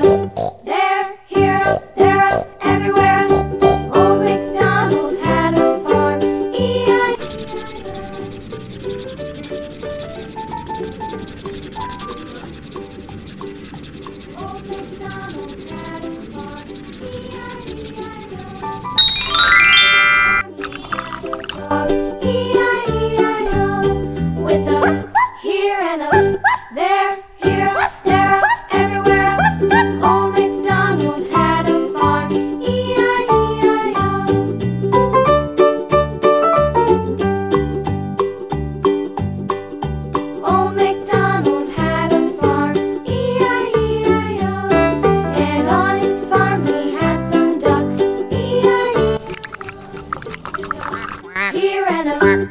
and a there, here, a there, a everywhere. Old MacDonald had a farm. E-I. Old MacDonald had a farm. E-I-E-I-O. With a here and a there, here, there, everywhere. Old MacDonald had a farm. E-I-E-I-O. Old MacDonald had a farm. E-I-E-I-O. And on his farm he had some ducks. E-I-E. Here and a